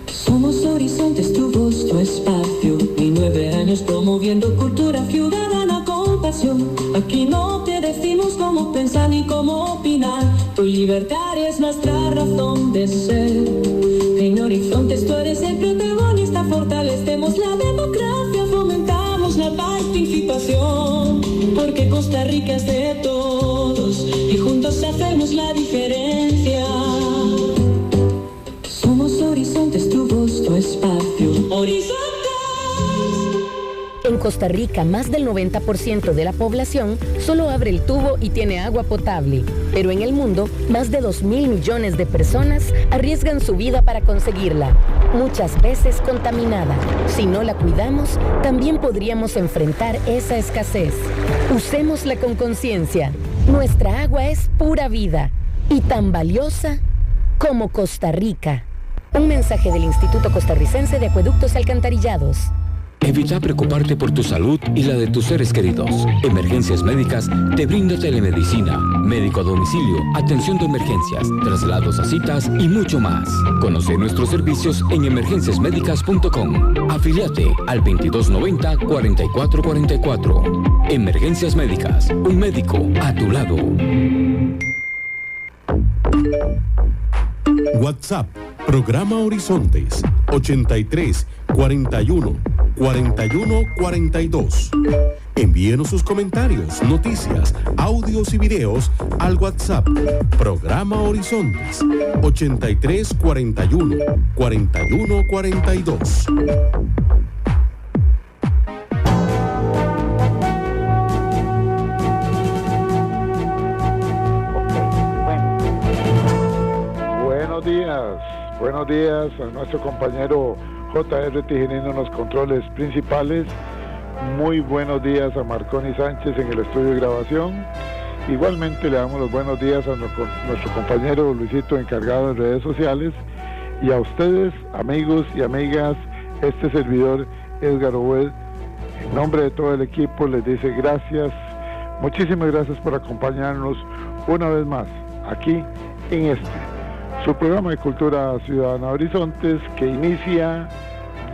Somos Horizontes, tu voz, tu espacio, y 9 años promoviendo cultura ciudadana con pasión. Aquí no te decimos cómo pensar ni cómo opinar, tu libertad es nuestra razón de ser. En Horizontes tú eres el protagonista, fortalecemos la democracia, fomentamos la participación, porque Costa Rica es de todos y juntos hacemos la diferencia. Somos Horizontes, tu voz, tu espacio. Horizontes. En Costa Rica, más del 90% de la población solo abre el tubo y tiene agua potable. Pero en el mundo, más de 2.000 millones de personas arriesgan su vida para conseguirla, muchas veces contaminada. Si no la cuidamos, también podríamos enfrentar esa escasez. Usémosla con conciencia. Nuestra agua es pura vida y tan valiosa como Costa Rica. Un mensaje del Instituto Costarricense de Acueductos y Alcantarillados. Evita preocuparte por tu salud y la de tus seres queridos. Emergencias Médicas te brinda telemedicina, médico a domicilio, atención de emergencias, traslados a citas y mucho más. Conoce nuestros servicios en emergenciasmedicas.com. Afíliate al 2290-4444. Emergencias Médicas, un médico a tu lado. WhatsApp, programa Horizontes, 83 41 41 42. Envíenos sus comentarios, noticias, audios y videos al WhatsApp, programa Horizontes, 83 41 41 42. Buenos días a nuestro compañero J.R. Tijerino en los controles principales. Muy buenos días a Marconi Sánchez en el estudio de grabación. Igualmente le damos los buenos días a nuestro compañero Luisito, encargado de redes sociales. Y a ustedes, amigos y amigas, este servidor Edgar Obed, en nombre de todo el equipo, les dice gracias. Muchísimas gracias por acompañarnos una vez más aquí en su programa de Cultura Ciudadana Horizontes, que inicia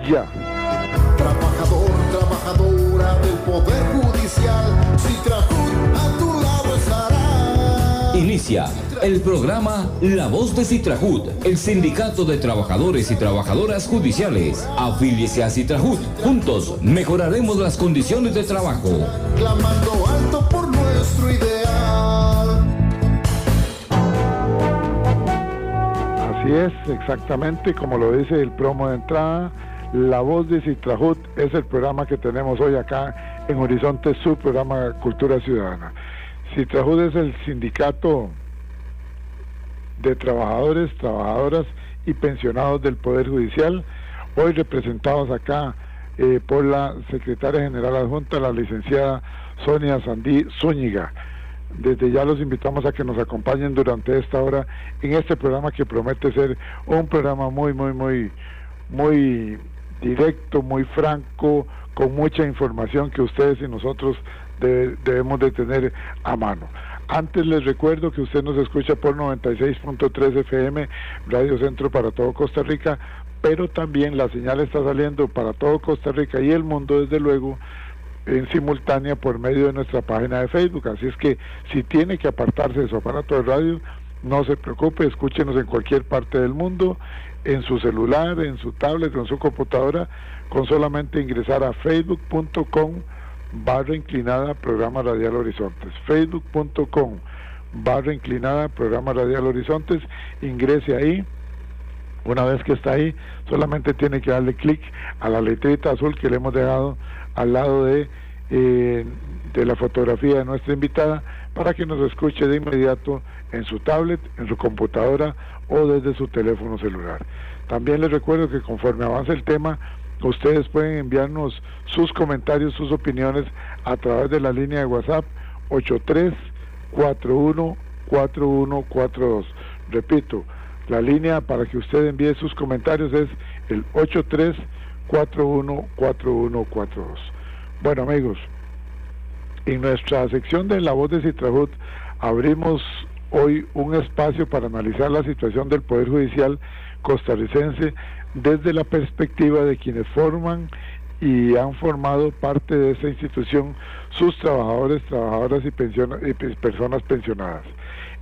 ya. Trabajador, trabajadora del Poder Judicial, Citrajud a tu lado estará. Inicia el programa La Voz de Citrajud, el sindicato de trabajadores y trabajadoras judiciales. Afíliese a Citrajud. Juntos mejoraremos las condiciones de trabajo. Clamando alto por nuestro ideal. Así es, exactamente como lo dice el promo de entrada. La Voz de Citrajud es el programa que tenemos hoy acá en Horizonte, su programa Cultura Ciudadana. Citrajud es el sindicato de trabajadores, trabajadoras y pensionados del Poder Judicial, hoy representados acá por la Secretaria General Adjunta, la licenciada Sonia Sandí Zúñiga. Desde ya los invitamos a que nos acompañen durante esta hora en este programa que promete ser un programa muy directo, muy franco, con mucha información que ustedes y nosotros debemos de tener a mano. Antes les recuerdo que usted nos escucha por 96.3 FM, Radio Centro para todo Costa Rica, pero también la señal está saliendo para todo Costa Rica y el mundo, desde luego, en simultánea por medio de nuestra página de Facebook. Así es que si tiene que apartarse de su aparato de radio, no se preocupe, escúchenos en cualquier parte del mundo, en su celular, en su tablet, en su computadora, con solamente ingresar a facebook.com/inclinada Programa Radial Horizontes, facebook.com/inclinada Programa Radial Horizontes. Ingrese ahí. Una vez que está ahí, solamente tiene que darle clic a la letrita azul que le hemos dejado al lado de la fotografía de nuestra invitada, para que nos escuche de inmediato en su tablet, en su computadora o desde su teléfono celular. También les recuerdo que conforme avance el tema, ustedes pueden enviarnos sus comentarios, sus opiniones a través de la línea de WhatsApp 83414142. Repito, la línea para que usted envíe sus comentarios es el 83414142. Bueno, amigos, en nuestra sección de La Voz de Citrajud abrimos hoy un espacio para analizar la situación del Poder Judicial costarricense desde la perspectiva de quienes forman y han formado parte de esta institución sus trabajadores, trabajadoras y personas pensionadas.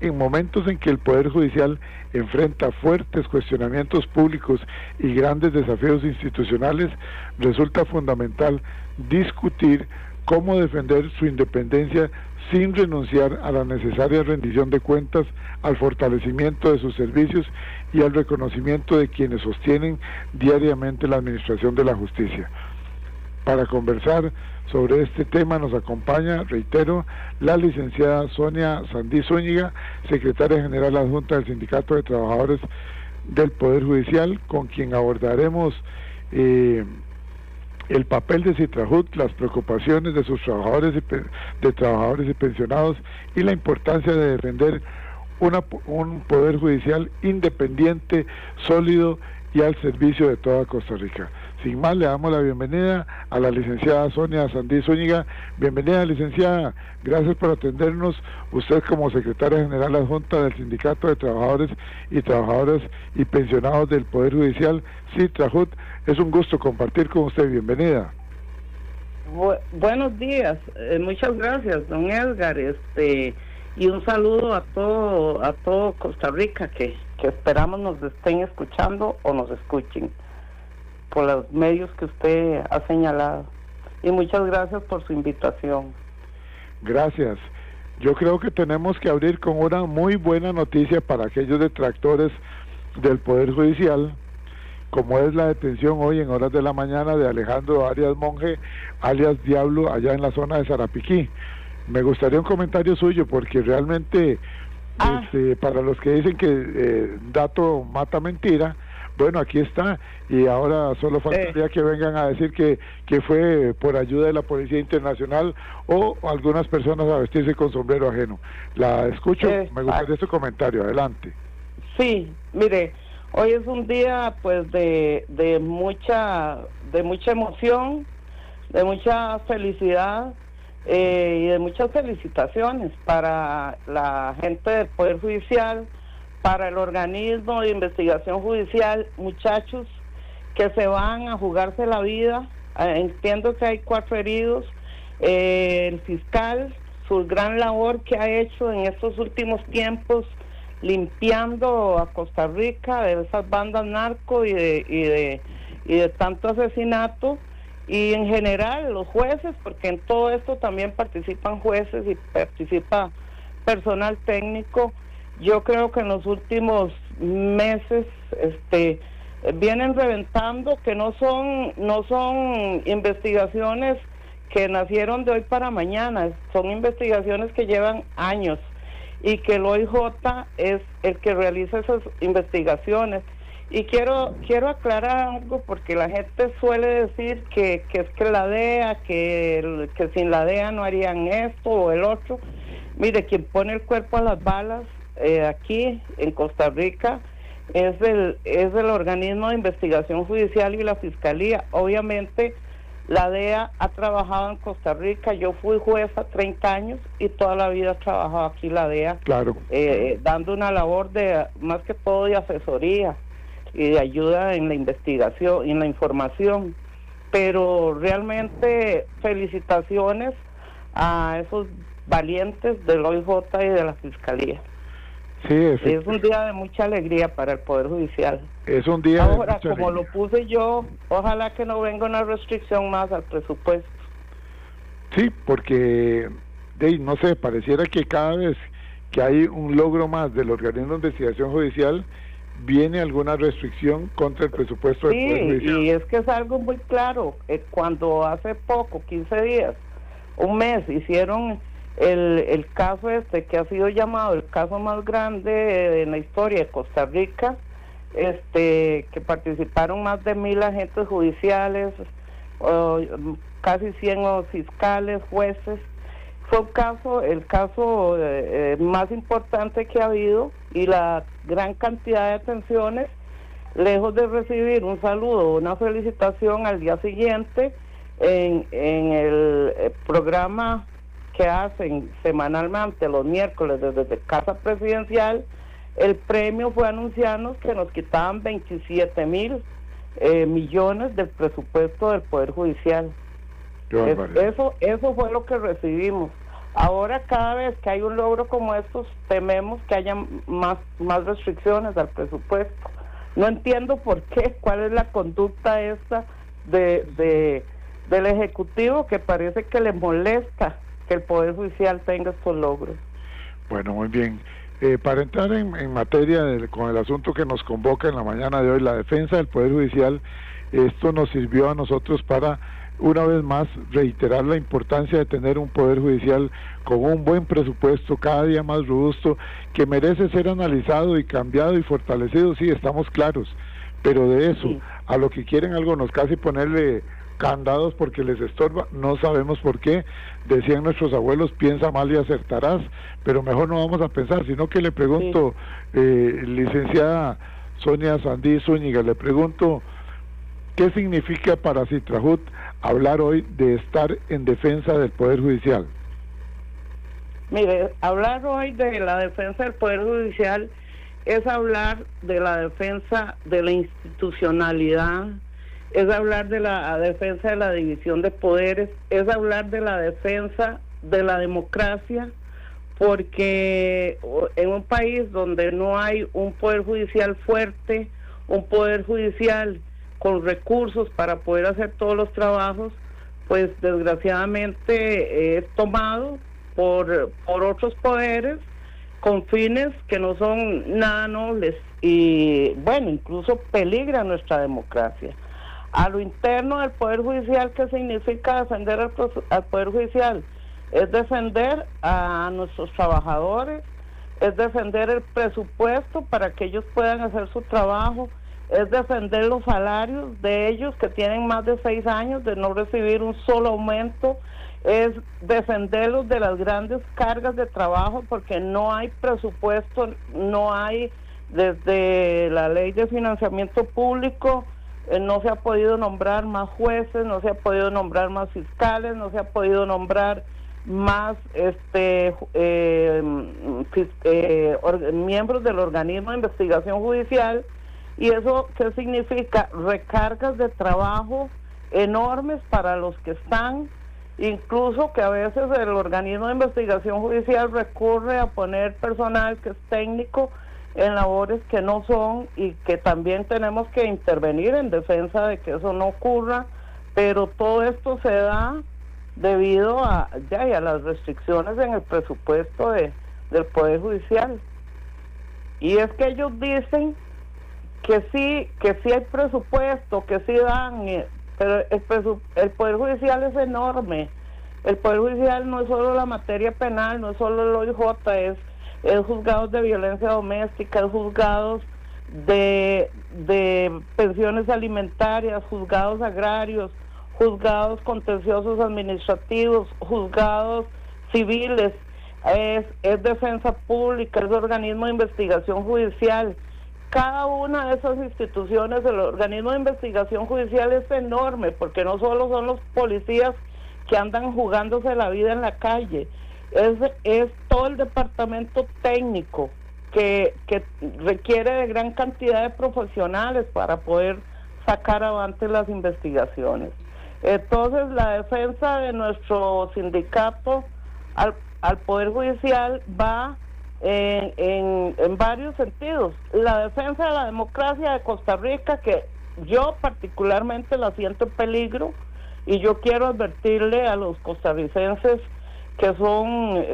En momentos en que el Poder Judicial enfrenta fuertes cuestionamientos públicos y grandes desafíos institucionales, resulta fundamental discutir cómo defender su independencia sin renunciar a la necesaria rendición de cuentas, al fortalecimiento de sus servicios y al reconocimiento de quienes sostienen diariamente la administración de la justicia. Para conversar sobre este tema nos acompaña, reitero, la licenciada Sonia Sandí Zúñiga, secretaria general adjunta del Sindicato de Trabajadores del Poder Judicial, con quien abordaremos el papel de Citrajut, las preocupaciones de sus trabajadores y pensionados y la importancia de defender un Poder Judicial independiente, sólido y al servicio de toda Costa Rica. Sin más, le damos la bienvenida a la licenciada Sonia Sandí Zúñiga. Bienvenida, licenciada. Gracias por atendernos. Usted, como secretaria general adjunta del Sindicato de Trabajadores y Trabajadoras y Pensionados del Poder Judicial, Citrajut, es un gusto compartir con usted. Bienvenida. Buenos días. Muchas gracias, don Edgar. Y un saludo a todo Costa Rica que esperamos nos estén escuchando o nos escuchen por los medios que usted ha señalado. Y muchas gracias por su invitación. Gracias. Yo creo que tenemos que abrir con una muy buena noticia para aquellos detractores del Poder Judicial, como es la detención hoy en horas de la mañana de Alejandro Arias Monge, alias Diablo, allá en la zona de Sarapiquí. Me gustaría un comentario suyo, porque realmente, para los que dicen que dato mata mentira, bueno, aquí está, y ahora solo faltaría que vengan a decir que fue por ayuda de la Policía Internacional o algunas personas a vestirse con sombrero ajeno. La escucho, me gustaría su comentario, adelante. Sí, mire, hoy es un día pues de mucha emoción, de mucha felicidad y de muchas felicitaciones para la gente del Poder Judicial, para el organismo de investigación judicial, muchachos que se van a jugarse la vida. Entiendo que hay 4 heridos. El fiscal, su gran labor que ha hecho en estos últimos tiempos, limpiando a Costa Rica de esas bandas narco y de tanto asesinato, y en general los jueces, porque en todo esto también participan jueces y participa personal técnico. Yo creo que en los últimos meses vienen reventando, que no son investigaciones que nacieron de hoy para mañana, son investigaciones que llevan años, y que el OIJ es el que realiza esas investigaciones. Y quiero aclarar algo, porque la gente suele decir que es que la DEA, que sin la DEA no harían esto o el otro. Mire, quien pone el cuerpo a las balas aquí en Costa Rica es el organismo de investigación judicial y la fiscalía. Obviamente la DEA ha trabajado en Costa Rica. Yo fui jueza 30 años y toda la vida he trabajado aquí la DEA, claro, dando una labor de más que todo de asesoría y de ayuda en la investigación y en la información. Pero realmente felicitaciones a esos valientes del OIJ y de la fiscalía. Sí, es un día de mucha alegría para el Poder Judicial. Es un día ahora, de mucha como alegría. Lo puse yo, ojalá que no venga una restricción más al presupuesto. Sí, porque no sé, pareciera que cada vez que hay un logro más del organismo de investigación judicial, viene alguna restricción contra el presupuesto del Poder Judicial. Sí, y es que es algo muy claro. Cuando hace poco, 15 días, un mes, hicieron el caso que ha sido llamado el caso más grande en la historia de Costa Rica, que participaron más de 1,000 agentes judiciales, casi 100 fiscales, jueces. Fue el caso más importante que ha habido, y la gran cantidad de atenciones, lejos de recibir un saludo o una felicitación al día siguiente, en el programa que hacen semanalmente los miércoles desde Casa Presidencial, el premio fue anunciarnos que nos quitaban 27.000 millones del presupuesto del Poder Judicial. Eso fue lo que recibimos. Ahora cada vez que hay un logro como estos, tememos que haya más restricciones al presupuesto. No entiendo por qué, cuál es la conducta esta del Ejecutivo, que parece que le molesta que el Poder Judicial tenga estos logros. Bueno, muy bien. Para entrar en materia con el asunto que nos convoca en la mañana de hoy, la defensa del Poder Judicial, esto nos sirvió a nosotros para, una vez más, reiterar la importancia de tener un Poder Judicial con un buen presupuesto, cada día más robusto, que merece ser analizado y cambiado y fortalecido. Sí, estamos claros, pero de eso, sí, a lo que quieren algunos casi ponerle candados porque les estorba, no sabemos por qué. Decían nuestros abuelos, piensa mal y acertarás, pero mejor no vamos a pensar, sino que le pregunto, licenciada Sonia Sandí Zúñiga, le pregunto, ¿qué significa para Citrajut hablar hoy de estar en defensa del Poder Judicial? Mire, hablar hoy de la defensa del Poder Judicial es hablar de la defensa de la institucionalidad, es hablar de la defensa de la división de poderes, es hablar de la defensa de la democracia, porque en un país donde no hay un Poder Judicial fuerte, un Poder Judicial con recursos para poder hacer todos los trabajos, pues desgraciadamente es tomado por otros poderes con fines que no son nada nobles y, bueno, incluso peligra nuestra democracia. A lo interno del Poder Judicial, ¿qué significa defender al Poder Judicial? Es defender a nuestros trabajadores, es defender el presupuesto para que ellos puedan hacer su trabajo, es defender los salarios de ellos que tienen más de 6 años de no recibir un solo aumento, es defenderlos de las grandes cargas de trabajo porque no hay presupuesto, no hay, desde la ley de financiamiento público, no se ha podido nombrar más jueces, no se ha podido nombrar más fiscales, no se ha podido nombrar más miembros del organismo de investigación judicial. ¿Y eso qué significa? Recargas de trabajo enormes para los que están, incluso que a veces el organismo de investigación judicial recurre a poner personal que es técnico en labores que no son, y que también tenemos que intervenir en defensa de que eso no ocurra, pero todo esto se da debido a las restricciones en el presupuesto del Poder Judicial. Y es que ellos dicen que sí hay presupuesto, que sí dan, pero el Poder Judicial es enorme. El Poder Judicial no es solo la materia penal, no es solo el OIJ, es juzgados de violencia doméstica, es juzgados de pensiones alimentarias, juzgados agrarios, juzgados contenciosos administrativos, juzgados civiles, es defensa pública, es organismo de investigación judicial. Cada una de esas instituciones, el organismo de investigación judicial es enorme, porque no solo son los policías que andan jugándose la vida en la calle, es todo el departamento técnico que requiere de gran cantidad de profesionales para poder sacar adelante las investigaciones. Entonces, la defensa de nuestro sindicato al Poder Judicial va en varios sentidos. La defensa de la democracia de Costa Rica, que yo particularmente la siento en peligro, y yo quiero advertirle a los costarricenses que son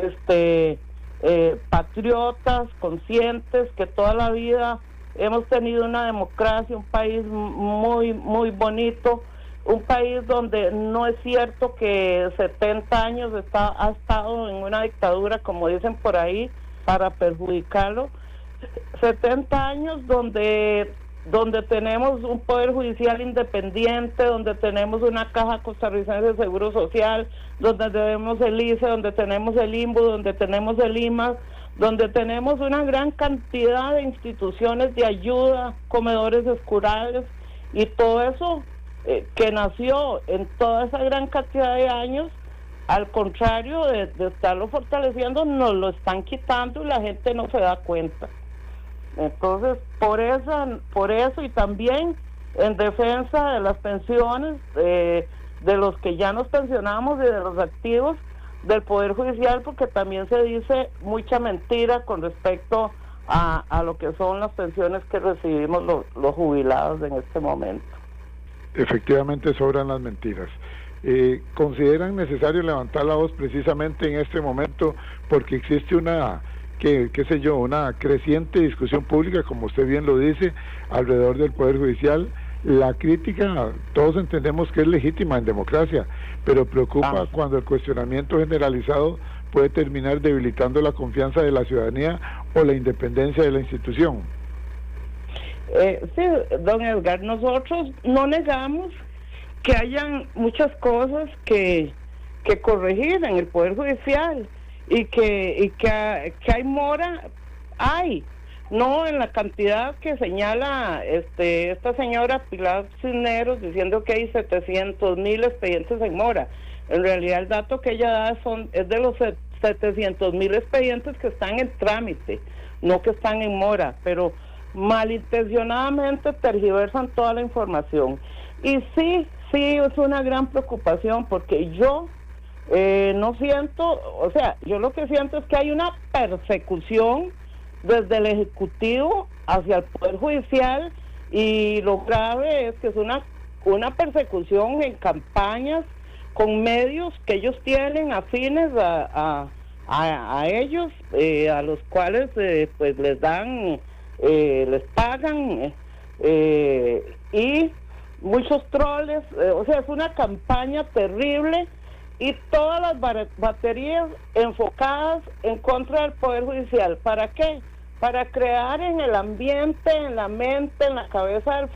patriotas, conscientes, que toda la vida hemos tenido una democracia, un país muy, muy bonito, un país donde no es cierto que 70 años ha estado en una dictadura, como dicen por ahí, para perjudicarlo. 70 años donde tenemos un Poder Judicial independiente, donde tenemos una Caja Costarricense de Seguro Social, donde tenemos el ICE, donde tenemos el INBU, donde tenemos el IMAS, donde tenemos una gran cantidad de instituciones de ayuda, comedores escolares, y todo eso que nació en toda esa gran cantidad de años, al contrario de estarlo fortaleciendo, nos lo están quitando y la gente no se da cuenta. Entonces, por eso y también en defensa de las pensiones de los que ya nos pensionamos y de los activos del Poder Judicial, porque también se dice mucha mentira con respecto a lo que son las pensiones que recibimos los jubilados en este momento. Efectivamente sobran las mentiras. ¿Consideran necesario levantar la voz precisamente en este momento porque existe una creciente discusión pública, como usted bien lo dice, alrededor del Poder Judicial? La crítica, todos entendemos que es legítima en democracia, pero preocupa cuando el cuestionamiento generalizado puede terminar debilitando la confianza de la ciudadanía o la independencia de la institución. Sí, don Edgar, nosotros no negamos que hayan muchas cosas que corregir en el Poder Judicial y que hay mora, no en la cantidad que señala esta señora Pilar Cisneros, diciendo que hay 700,000 expedientes en mora. En realidad el dato que ella da es de los 700,000 expedientes que están en trámite, no que están en mora, pero malintencionadamente tergiversan toda la información. Y sí es una gran preocupación, porque yo no siento, yo lo que siento es que hay una persecución desde el Ejecutivo hacia el Poder Judicial, y lo grave es que es una persecución en campañas con medios que ellos tienen afines a ellos, a los cuales pues les dan, les pagan, y muchos troles, es una campaña terrible, y todas las baterías enfocadas en contra del Poder Judicial. ¿Para qué? Para crear en el ambiente, en la mente, en la cabeza del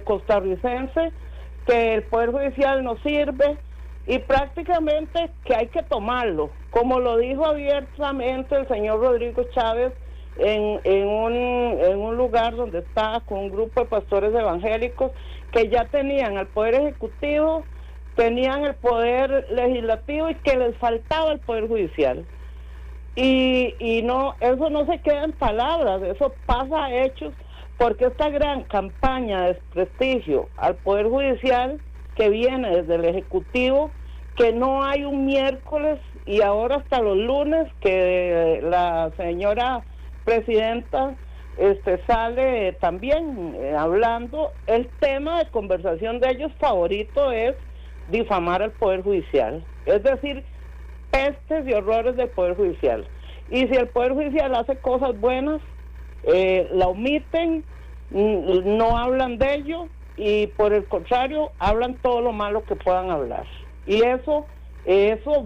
costarricense, que el Poder Judicial no sirve, y prácticamente que hay que tomarlo, como lo dijo abiertamente el señor Rodrigo Chávez en un lugar donde estaba con un grupo de pastores evangélicos que ya tenían al Poder Ejecutivo, tenían el Poder Legislativo y que les faltaba el Poder Judicial. Y no, eso no se queda en palabras, eso pasa a hechos, porque esta gran campaña de desprestigio al Poder Judicial que viene desde el Ejecutivo, que no hay un miércoles y ahora hasta los lunes que la señora presidenta sale también hablando, el tema de conversación de ellos favorito es difamar al Poder Judicial, es decir, pestes y horrores del Poder Judicial. Y si el Poder Judicial hace cosas buenas, la omiten, no hablan de ello, y por el contrario hablan todo lo malo que puedan hablar, y eso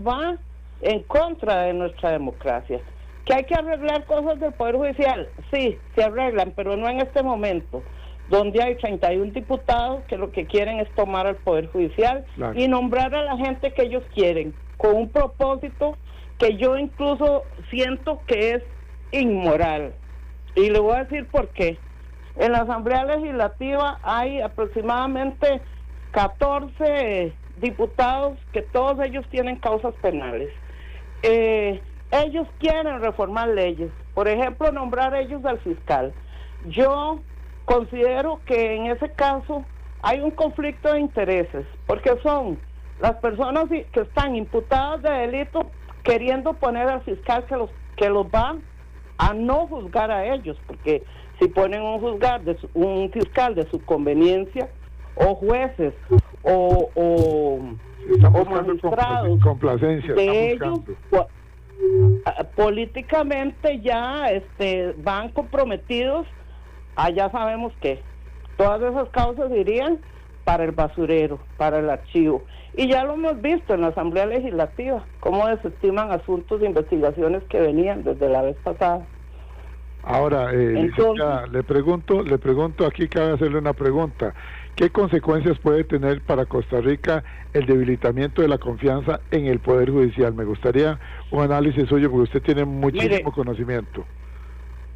va en contra de nuestra democracia. ¿Que hay que arreglar cosas del Poder Judicial? Sí, se arreglan, pero no en este momento, donde hay 31 diputados que lo que quieren es tomar al Poder Judicial, claro, y nombrar a la gente que ellos quieren, con un propósito que yo incluso siento que es inmoral. Y le voy a decir por qué. En la Asamblea Legislativa hay aproximadamente 14 diputados que todos ellos tienen causas penales. Ellos quieren reformar leyes, por ejemplo, nombrar ellos al fiscal. Yo considero que en ese caso hay un conflicto de intereses, porque son las personas que están imputadas de delito queriendo poner al fiscal que los va a no juzgar a ellos, porque si ponen un fiscal de su conveniencia, o jueces o magistrados complacencia de ellos, políticamente ya van comprometidos a ya sabemos qué. Todas esas causas irían para el basurero, para el archivo. Y ya lo hemos visto en la Asamblea Legislativa, cómo desestiman asuntos de investigaciones que venían desde la vez pasada. Ahora, entonces, le pregunto, aquí cabe hacerle una pregunta. ¿Qué consecuencias puede tener para Costa Rica el debilitamiento de la confianza en el Poder Judicial? Me gustaría un análisis suyo, porque usted tiene muchísimo conocimiento.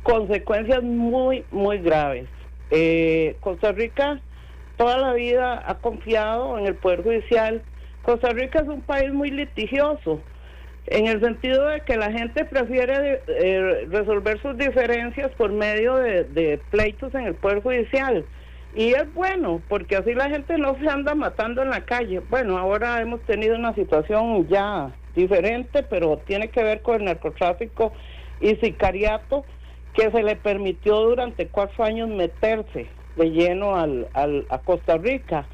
Consecuencias muy, muy graves. Costa Rica toda la vida ha confiado en el Poder Judicial. Costa Rica es un país muy litigioso. en el sentido de que la gente prefiere resolver sus diferencias por medio de pleitos en el Poder Judicial. Y es bueno, porque así la gente no se anda matando en la calle. Bueno, ahora hemos tenido una situación ya diferente, pero tiene que ver con el narcotráfico y sicariato, que se le permitió durante 4 años meterse de lleno a Costa Rica.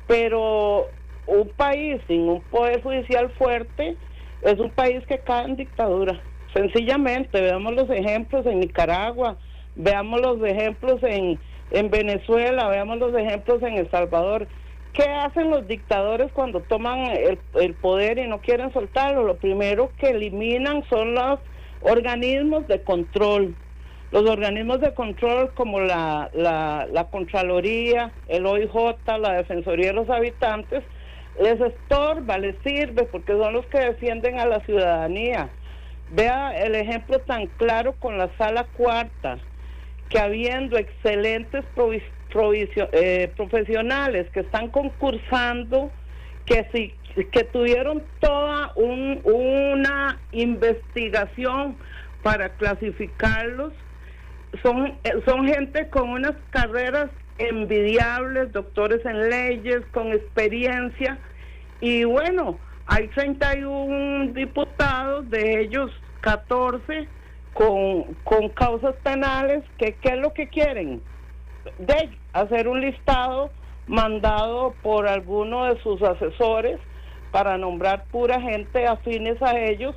Pero un país sin un Poder Judicial fuerte es un país que cae en dictadura. Sencillamente, veamos los ejemplos en Nicaragua, veamos los ejemplos en Venezuela, veamos los ejemplos en El Salvador. ¿Qué hacen los dictadores cuando toman el poder y no quieren soltarlo? Lo primero que eliminan son los organismos de control. Los organismos de control como la Contraloría, el OIJ, la Defensoría de los Habitantes, les estorba, les sirve, porque son los que defienden a la ciudadanía. Vea el ejemplo tan claro con la Sala Cuarta, que habiendo excelentes profesionales que están concursando, que tuvieron toda una investigación para clasificarlos, son gente con unas carreras envidiables, doctores en leyes, con experiencia, y bueno, hay 31 diputados, de ellos 14 con causas penales. ¿Qué es lo que quieren? De hacer un listado mandado por alguno de sus asesores para nombrar pura gente afines a ellos,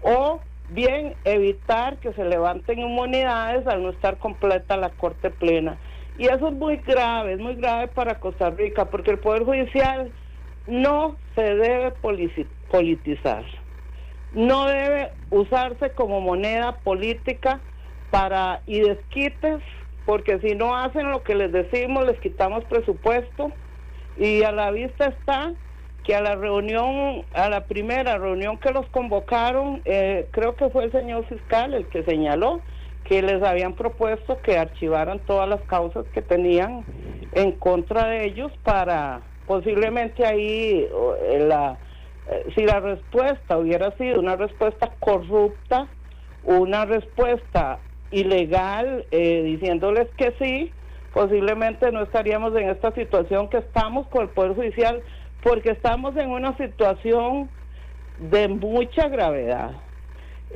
o bien evitar que se levanten inmunidades al no estar completa la Corte Plena. Y eso es muy grave para Costa Rica, porque el Poder Judicial no se debe politizar, no debe usarse como moneda política y desquites, porque si no hacen lo que les decimos, les quitamos presupuesto. Y a la vista está que a la primera reunión que los convocaron, creo que fue el señor fiscal el que señaló que les habían propuesto que archivaran todas las causas que tenían en contra de ellos, para posiblemente ahí si la respuesta hubiera sido una respuesta corrupta, una respuesta ilegal, diciéndoles que sí, posiblemente no estaríamos en esta situación que estamos con el Poder Judicial, porque estamos en una situación de mucha gravedad.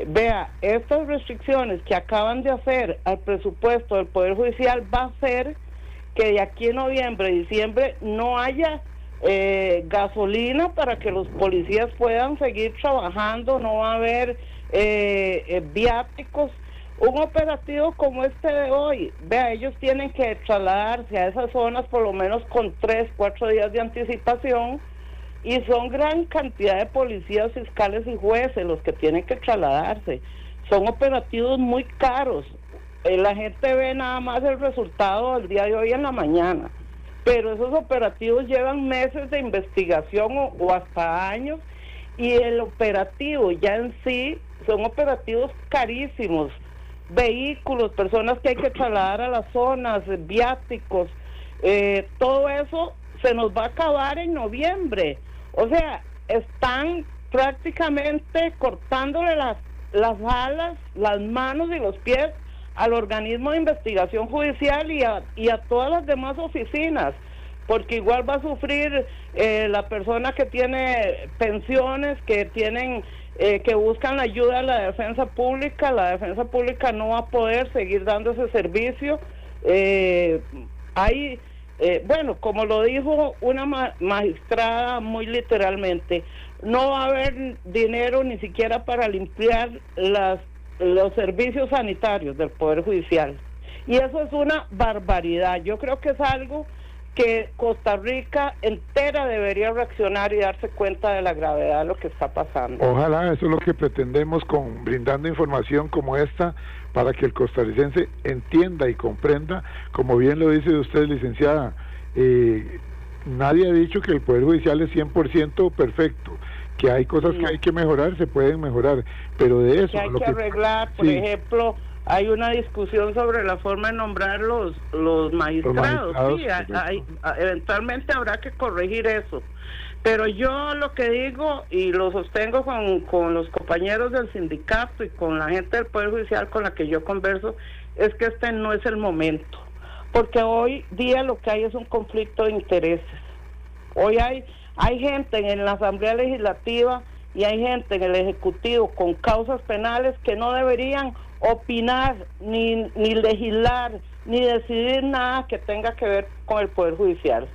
Vea, estas restricciones que acaban de hacer al presupuesto del Poder Judicial va a hacer que de aquí en noviembre, diciembre, no haya gasolina para que los policías puedan seguir trabajando, no va a haber viáticos. Un operativo como este de hoy, vea, ellos tienen que trasladarse a esas zonas por lo menos con 3-4 días de anticipación, y son gran cantidad de policías, fiscales y jueces los que tienen que trasladarse. Son operativos muy caros. La gente ve nada más el resultado del día de hoy en la mañana, pero esos operativos llevan meses de investigación o hasta años, y el operativo ya en sí son operativos carísimos. Vehículos, personas que hay que trasladar a las zonas, viáticos, todo eso se nos va a acabar en noviembre. O sea, están prácticamente cortándole las alas, las manos y los pies al organismo de investigación judicial y a todas las demás oficinas, porque igual va a sufrir la persona que tiene pensiones, que tienen que buscan la ayuda de la defensa pública. La defensa pública no va a poder seguir dando ese servicio. Bueno, como lo dijo una magistrada muy literalmente, no va a haber dinero ni siquiera para limpiar los servicios sanitarios del Poder Judicial. Y eso es una barbaridad. Yo creo que es algo que Costa Rica entera debería reaccionar y darse cuenta de la gravedad de lo que está pasando. Ojalá, eso es lo que pretendemos brindando información como esta, para que el costarricense entienda y comprenda, como bien lo dice usted, licenciada. Nadie ha dicho que el Poder Judicial es 100% perfecto, que hay cosas que hay que mejorar, se pueden mejorar, pero de eso... Que hay que arreglar, por ejemplo... Hay una discusión sobre la forma de nombrar los magistrados. Sí, eventualmente habrá que corregir eso. Pero yo lo que digo, y lo sostengo con los compañeros del sindicato y con la gente del Poder Judicial con la que yo converso, es que este no es el momento. Porque hoy día lo que hay es un conflicto de intereses. Hoy hay gente en la Asamblea Legislativa y hay gente en el Ejecutivo con causas penales que no deberían opinar, ni legislar, ni decidir nada que tenga que ver con el Poder Judicial.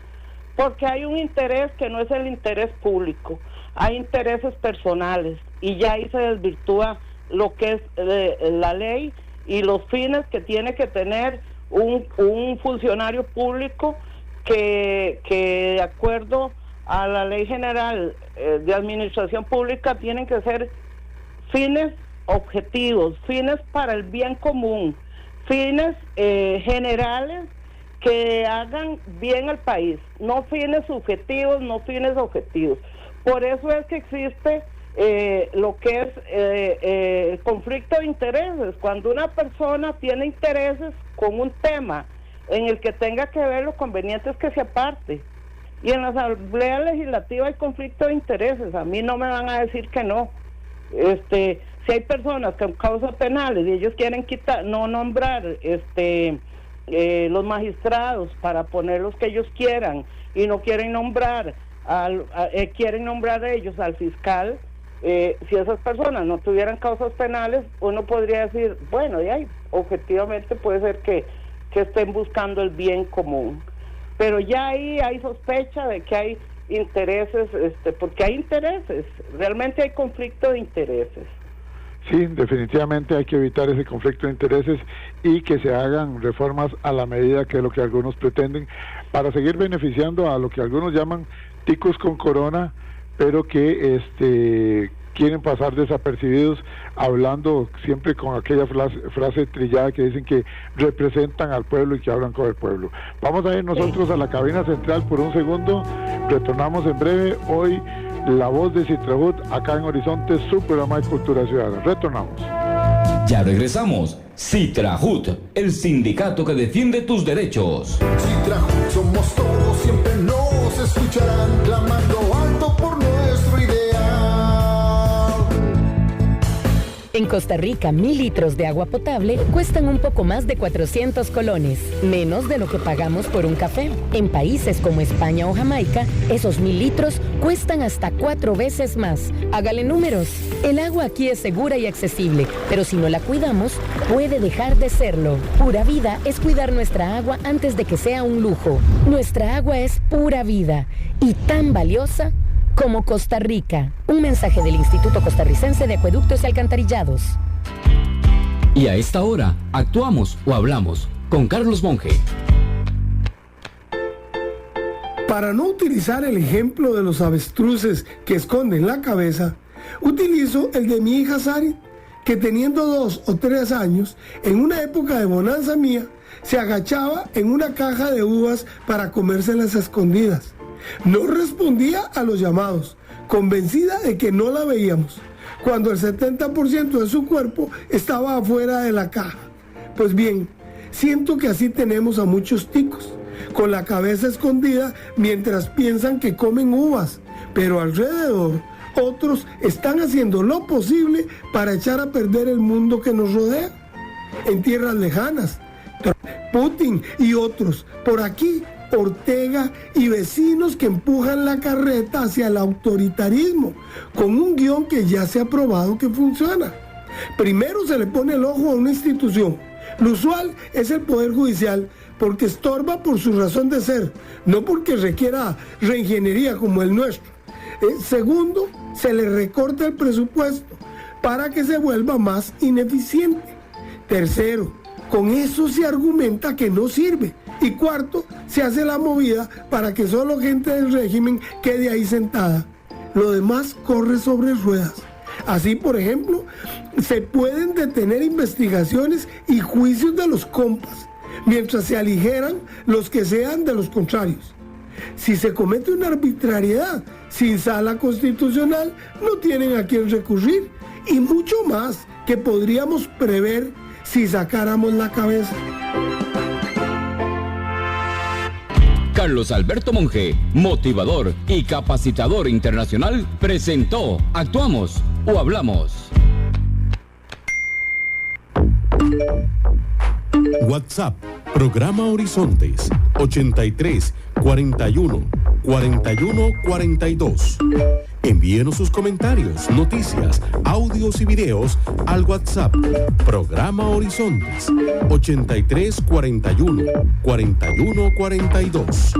Porque hay un interés que no es el interés público, hay intereses personales y ya ahí se desvirtúa lo que es la ley y los fines que tiene que tener un funcionario público que de acuerdo a la Ley General de Administración Pública tienen que ser fines objetivos, fines para el bien común, fines generales que hagan bien al país, no fines subjetivos, no fines objetivos. Por eso es que existe lo que es el conflicto de intereses. Cuando una persona tiene intereses con un tema en el que tenga que ver, lo conveniente es que se aparte. Y en la Asamblea Legislativa hay conflicto de intereses, a mí no me van a decir que no. Si hay personas con causas penales y ellos quieren no nombrar los magistrados para poner los que ellos quieran y no quieren nombrar quieren nombrar a ellos al fiscal, si esas personas no tuvieran causas penales, uno podría decir, bueno, y ahí objetivamente puede ser que estén buscando el bien común, pero ya ahí hay sospecha de que hay intereses, porque hay intereses, realmente hay conflicto de intereses. Sí, definitivamente hay que evitar ese conflicto de intereses y que se hagan reformas a la medida, que es lo que algunos pretenden, para seguir beneficiando a lo que algunos llaman ticos con corona, pero que quieren pasar desapercibidos, hablando siempre con aquella frase trillada que dicen que representan al pueblo y que hablan con el pueblo. Vamos a ir nosotros a la cabina central por un segundo, retornamos en breve. Hoy La Voz de Citrajut, acá en Horizonte, su programa de Cultura Ciudadana. Retornamos. Ya regresamos. Citrajut, el sindicato que defiende tus derechos. Citrajut somos todos, siempre nos escucharán, clamando alto por nuestro ideal. En Costa Rica, 1.000 litros de agua potable cuestan un poco más de 400 colones, menos de lo que pagamos por un café. En países como España o Jamaica, esos 1.000 litros cuestan hasta 4 veces más. Hágale números. El agua aquí es segura y accesible, pero si no la cuidamos, puede dejar de serlo. Pura Vida es cuidar nuestra agua antes de que sea un lujo. Nuestra agua es pura vida y tan valiosa como Costa Rica. Un mensaje del Instituto Costarricense de Acueductos y Alcantarillados. Y a esta hora, actuamos o hablamos con Carlos Monge. Para no utilizar el ejemplo de los avestruces que esconden la cabeza, utilizo el de mi hija Sari, que teniendo 2 o 3 años, en una época de bonanza mía, se agachaba en una caja de uvas para comérselas a escondidas. No respondía a los llamados, convencida de que no la veíamos, cuando el 70% de su cuerpo estaba afuera de la caja. Pues bien, siento que así tenemos a muchos ticos, con la cabeza escondida mientras piensan que comen uvas, pero alrededor otros están haciendo lo posible para echar a perder el mundo que nos rodea. En tierras lejanas, Putin y otros, por aquí Ortega y vecinos que empujan la carreta hacia el autoritarismo, con un guión que ya se ha probado que funciona. Primero se le pone el ojo a una institución. Lo usual es el Poder Judicial, porque estorba por su razón de ser, no porque requiera reingeniería como el nuestro. Segundo, se le recorta el presupuesto para que se vuelva más ineficiente. Tercero, con eso se argumenta que no sirve. Y cuarto, se hace la movida para que solo gente del régimen quede ahí sentada. Lo demás corre sobre ruedas. Así, por ejemplo, se pueden detener investigaciones y juicios de los compas, mientras se aligeran los que sean de los contrarios. Si se comete una arbitrariedad sin sala constitucional, no tienen a quién recurrir, y mucho más que podríamos prever si sacáramos la cabeza. Carlos Alberto Monge, motivador y capacitador internacional, presentó Actuamos o Hablamos. WhatsApp, programa Horizontes, 83 41 41 42. Envíenos sus comentarios, noticias, audios y videos al WhatsApp, programa Horizontes, 83 41 41 42.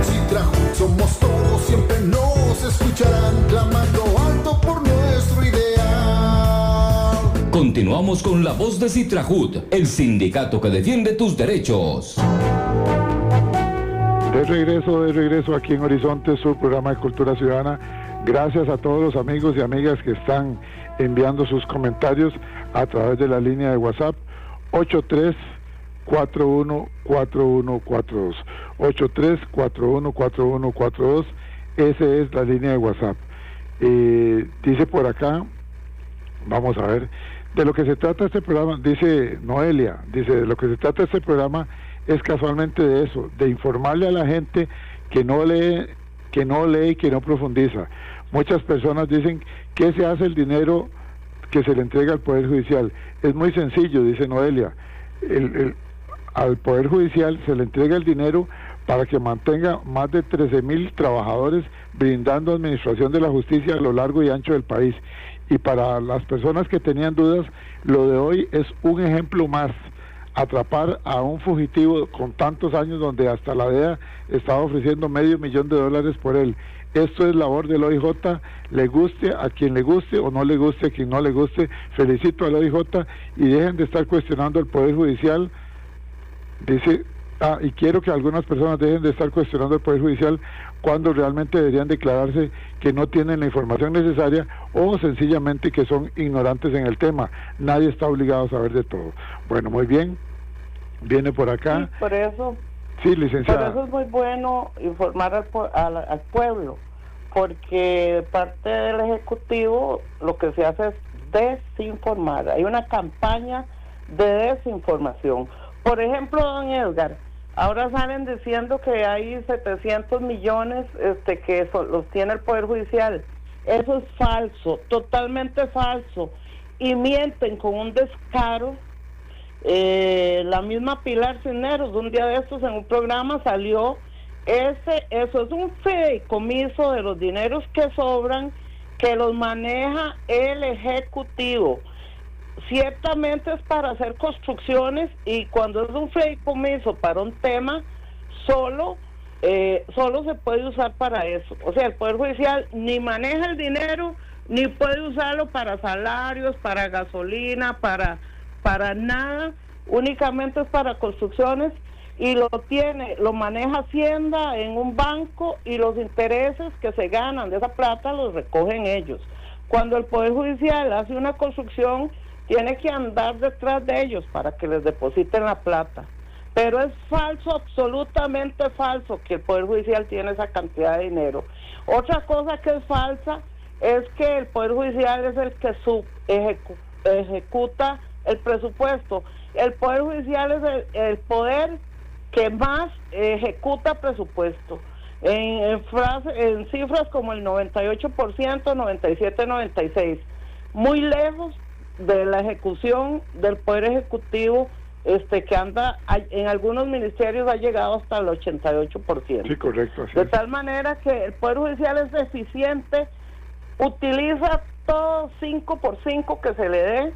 Citrajut somos todos, siempre nos escucharán clamando alto por nuestro ideal. Continuamos con la voz de Citrajut, el sindicato que defiende tus derechos. De regreso aquí en Horizonte, su programa de Cultura Ciudadana. Gracias a todos los amigos y amigas que están enviando sus comentarios a través de la línea de WhatsApp 83414142. 83414142. Esa es la línea de WhatsApp. Dice por acá, vamos a ver, de lo que se trata este programa, dice Noelia, de lo que se trata este programa es casualmente de eso, de informarle a la gente que no lee y que no profundiza. Muchas personas dicen, ¿qué se hace el dinero que se le entrega al Poder Judicial? Es muy sencillo, dice Noelia. Al Poder Judicial se le entrega el dinero para que mantenga más de 13,000 trabajadores brindando administración de la justicia a lo largo y ancho del país. Y para las personas que tenían dudas, lo de hoy es un ejemplo más. Atrapar a un fugitivo con tantos años, donde hasta la DEA estaba ofreciendo $500,000 por él. Esto es labor del OIJ, le guste a quien le guste o no le guste a quien no le guste. Felicito al OIJ y dejen de estar cuestionando al Poder Judicial. Dice, y quiero que algunas personas dejen de estar cuestionando al Poder Judicial cuando realmente deberían declararse que no tienen la información necesaria o sencillamente que son ignorantes en el tema. Nadie está obligado a saber de todo. Bueno, muy bien. Viene por acá. Sí, por eso. Sí, licenciada. Por eso es muy bueno informar al pueblo, porque parte del Ejecutivo lo que se hace es desinformar. Hay una campaña de desinformación. Por ejemplo, don Edgar, ahora salen diciendo que hay 700 millones que los tiene el Poder Judicial. Eso es falso, totalmente falso. Y mienten con un descaro. La misma Pilar Cisneros, un día de estos en un programa salió, eso es un fideicomiso de los dineros que sobran, que los maneja el Ejecutivo. Ciertamente es para hacer construcciones, y cuando es un fideicomiso para un tema, solo se puede usar para eso. O sea, el Poder Judicial ni maneja el dinero, ni puede usarlo para salarios, para gasolina, para nada. Únicamente es para construcciones, y lo maneja Hacienda en un banco, y los intereses que se ganan de esa plata los recogen ellos. Cuando el Poder Judicial hace una construcción, tiene que andar detrás de ellos para que les depositen la plata. Pero es falso, absolutamente falso, que el Poder Judicial tiene esa cantidad de dinero. Otra cosa que es falsa es que el Poder Judicial es el que ejecuta el presupuesto. El Poder Judicial es el poder que más ejecuta presupuesto. En cifras como el 98%, 97, 96. Muy lejos de la ejecución del Poder Ejecutivo, que anda, en algunos ministerios ha llegado hasta el 88%. Sí, correcto. Así de es. tal manera que el Poder Judicial es eficiente, utiliza todo 5x5 que se le dé.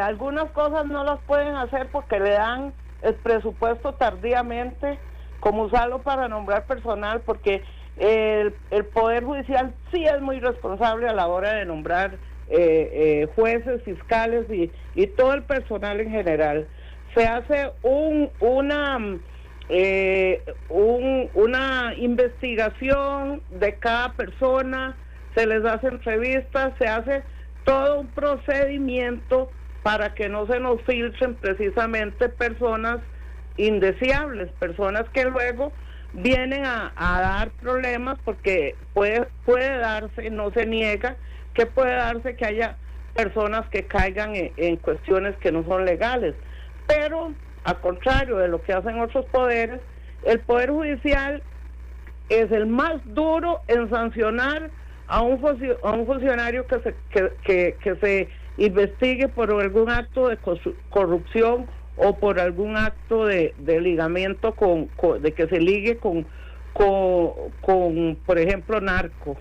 Algunas cosas no las pueden hacer porque le dan el presupuesto tardíamente, como usarlo para nombrar personal, porque el Poder Judicial sí es muy responsable a la hora de nombrar jueces, fiscales y todo el personal en general. Se hace una investigación de cada persona, se les hace entrevistas, se hace todo un procedimiento para que no se nos filtren precisamente personas indeseables, personas que luego vienen a dar problemas, porque puede darse, no se niega, que puede darse que haya personas que caigan en cuestiones que no son legales. Pero al contrario de lo que hacen otros poderes, el Poder Judicial es el más duro en sancionar a un funcionario que se investigue por algún acto de corrupción o por algún acto de ligamiento de que se ligue con por ejemplo, narco.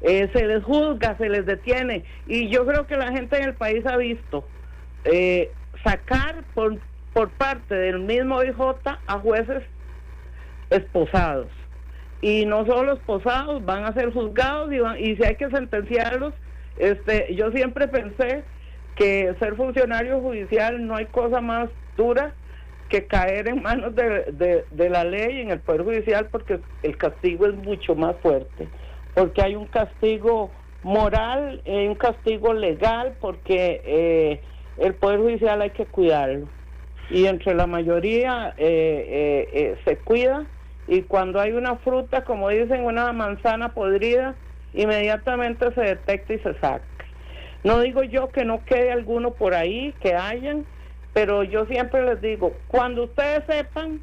Se les juzga, se les detiene, y yo creo que la gente en el país ha visto sacar por parte del mismo IJ a jueces esposados, y no solo esposados, van a ser juzgados y si hay que sentenciarlos. Yo siempre pensé que ser funcionario judicial no hay cosa más dura que caer en manos de la ley en el Poder Judicial, porque el castigo es mucho más fuerte, porque hay un castigo moral, hay un castigo legal, porque el Poder Judicial hay que cuidarlo, y entre la mayoría se cuida, y cuando hay una fruta, como dicen, una manzana podrida, inmediatamente se detecta y se saca. No digo yo que no quede alguno por ahí, que hayan, pero yo siempre les digo, cuando ustedes sepan,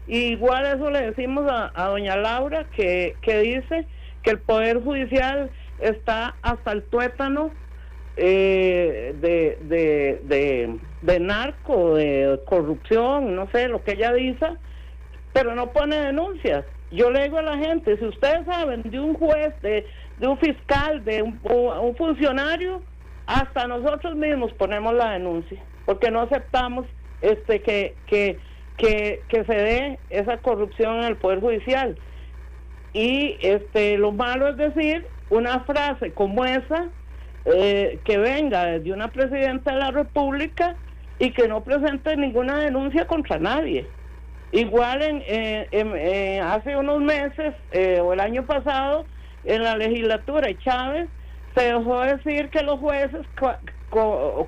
igual eso le decimos a doña Laura, que dice que el Poder Judicial está hasta el tuétano de narco, de corrupción, no sé, lo que ella dice, pero no pone denuncias. Yo le digo a la gente, si ustedes saben de un juez, de un fiscal, de un funcionario, hasta nosotros mismos ponemos la denuncia, porque no aceptamos que se dé esa corrupción en el Poder Judicial. Y lo malo es decir una frase como esa, que venga desde una presidenta de la República y que no presente ninguna denuncia contra nadie. Igual hace unos meses o el año pasado, en la legislatura de Chávez, se dejó decir que los jueces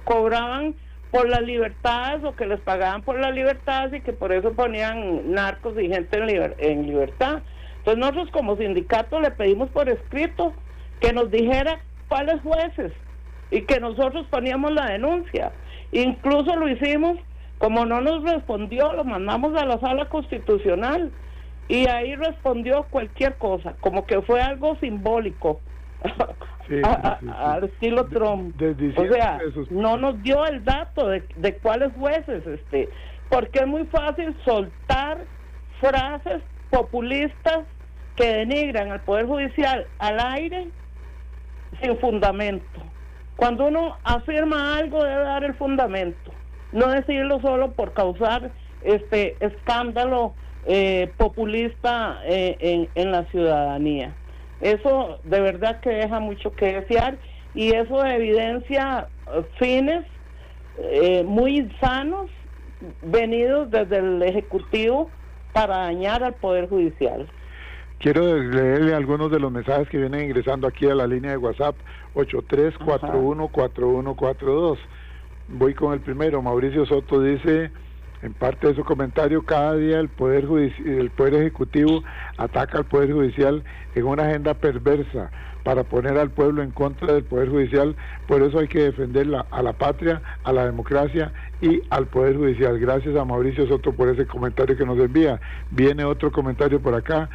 cobraban por las libertades, o que les pagaban por las libertades, y que por eso ponían narcos y gente en libertad. Entonces nosotros como sindicato le pedimos por escrito que nos dijera cuáles jueces, y que nosotros poníamos la denuncia. Incluso lo hicimos, como no nos respondió, lo mandamos a la Sala Constitucional, y ahí respondió cualquier cosa, como que fue algo simbólico. Sí. Al estilo Trump. O sea, no nos dio el dato de cuáles jueces, porque es muy fácil soltar frases populistas que denigran al Poder Judicial al aire sin fundamento. Cuando uno afirma algo, debe dar el fundamento, no decirlo solo por causar escándalo populista en la ciudadanía. Eso de verdad que deja mucho que desear, y eso evidencia fines muy sanos venidos desde el Ejecutivo para dañar al Poder Judicial. Quiero leerle algunos de los mensajes que vienen ingresando aquí a la línea de WhatsApp 83414142. Voy con el primero. Mauricio Soto dice, en parte de su comentario, cada día el Poder Ejecutivo ataca al Poder Judicial en una agenda perversa para poner al pueblo en contra del Poder Judicial. Por eso hay que defender a la patria, a la democracia y al Poder Judicial. Gracias a Mauricio Soto por ese comentario que nos envía. Viene otro comentario por acá.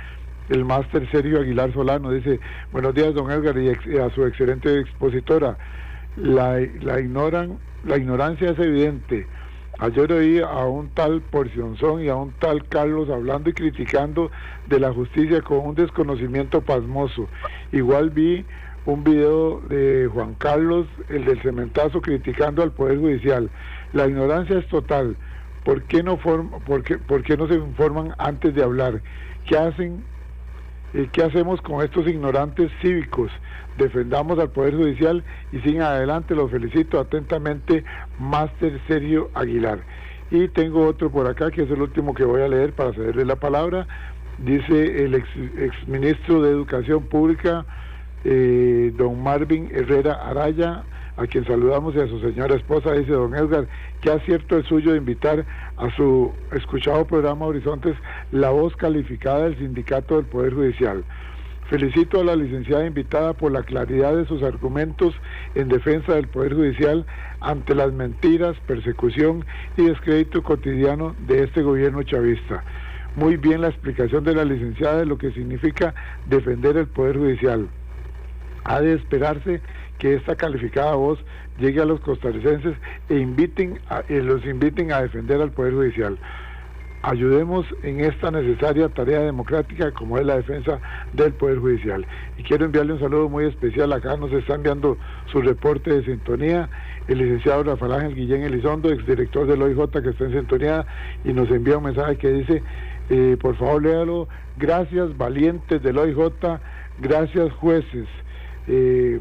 El máster Sergio Aguilar Solano dice, buenos días don Edgar y a su excelente expositora. La ignorancia es evidente. Ayer oí a un tal Porcionzón y a un tal Carlos hablando y criticando de la justicia con un desconocimiento pasmoso. Igual vi un video de Juan Carlos, el del cementazo, criticando al Poder Judicial. La ignorancia es total. ¿Por qué no se informan antes de hablar? ¿Qué hacemos con estos ignorantes cívicos? Defendamos al Poder Judicial y sigan adelante. Los felicito atentamente, máster Sergio Aguilar. Y tengo otro por acá, que es el último que voy a leer para cederle la palabra. Dice el exministro de Educación Pública, don Marvin Herrera Araya, a quien saludamos, y a su señora esposa. Dice, don Edgar, qué acierto es suyo de invitar a su escuchado programa Horizontes la voz calificada del sindicato del Poder Judicial. Felicito a la licenciada invitada por la claridad de sus argumentos en defensa del Poder Judicial ante las mentiras, persecución y descrédito cotidiano de este gobierno chavista. Muy bien la explicación de la licenciada de lo que significa defender el Poder Judicial. Ha de esperarse que esta calificada voz llegue a los costarricenses e los inviten a defender al Poder Judicial. Ayudemos en esta necesaria tarea democrática como es la defensa del Poder Judicial. Y quiero enviarle un saludo muy especial. Acá nos está enviando su reporte de sintonía el licenciado Rafael Ángel Guillén Elizondo, exdirector del OIJ, que está en sintonía, y nos envía un mensaje que dice, por favor léalo: gracias valientes del OIJ, gracias jueces.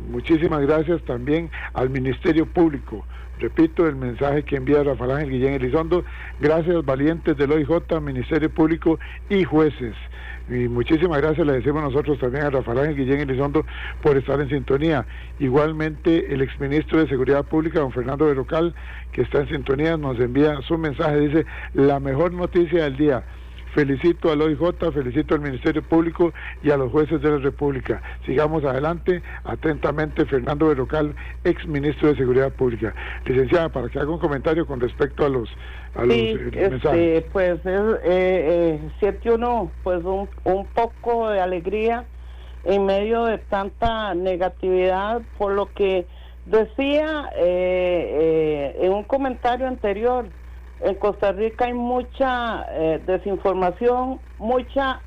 Muchísimas gracias también al Ministerio Público. Repito el mensaje que envía Rafael Ángel Guillén Elizondo: gracias valientes del OIJ, Ministerio Público y jueces. Y muchísimas gracias le decimos nosotros también a Rafael Ángel Guillén Elizondo por estar en sintonía. Igualmente el exministro de Seguridad Pública, don Fernando Berrocal, que está en sintonía, nos envía su mensaje, dice: la mejor noticia del día. Felicito al OIJ, felicito al Ministerio Público y a los jueces de la República. Sigamos adelante. Atentamente, Fernando Berrocal, ex ministro de Seguridad Pública. Licenciada, para que haga un comentario con respecto a los mensajes. Pues siente uno pues un poco de alegría en medio de tanta negatividad, por lo que decía en un comentario anterior. En Costa Rica hay mucha desinformación, mucha,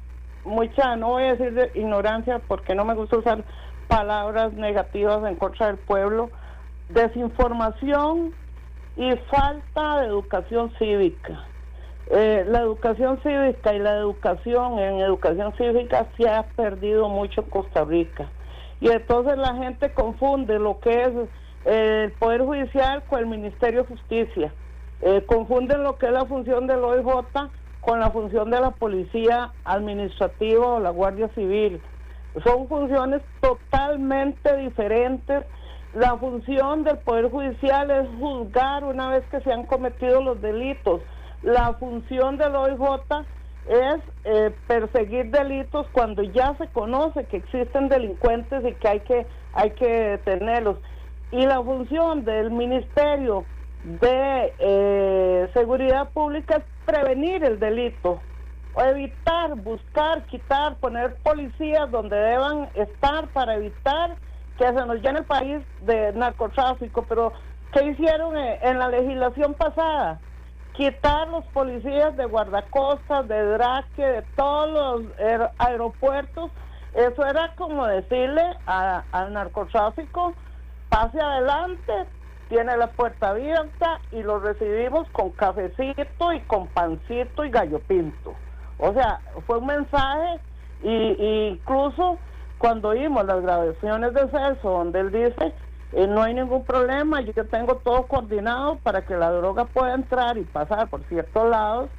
no voy a decir ignorancia porque no me gusta usar palabras negativas en contra del pueblo, desinformación y falta de educación cívica. La educación cívica y la educación cívica se ha perdido mucho en Costa Rica. Y entonces la gente confunde lo que es el Poder Judicial con el Ministerio de Justicia. Confunden lo que es la función del OIJ con la función de la Policía Administrativa o la Guardia Civil. Son funciones totalmente diferentes. La función del Poder Judicial es juzgar una vez que se han cometido los delitos. La función del OIJ es perseguir delitos cuando ya se conoce que existen delincuentes y que hay que detenerlos. Y la función del Ministerio de Seguridad Pública es prevenir el delito, o evitar, buscar, quitar, poner policías donde deban estar para evitar que se nos llene el país de narcotráfico. Pero ¿qué hicieron en la legislación pasada? Quitar los policías de guardacostas, de Draque, de todos los aeropuertos. Eso era como decirle al narcotráfico: pase adelante, tiene la puerta abierta y lo recibimos con cafecito y con pancito y gallo pinto. O sea, fue un mensaje, y incluso cuando oímos las grabaciones de Celso, donde él dice, no hay ningún problema, yo tengo todo coordinado para que la droga pueda entrar y pasar por ciertos lados,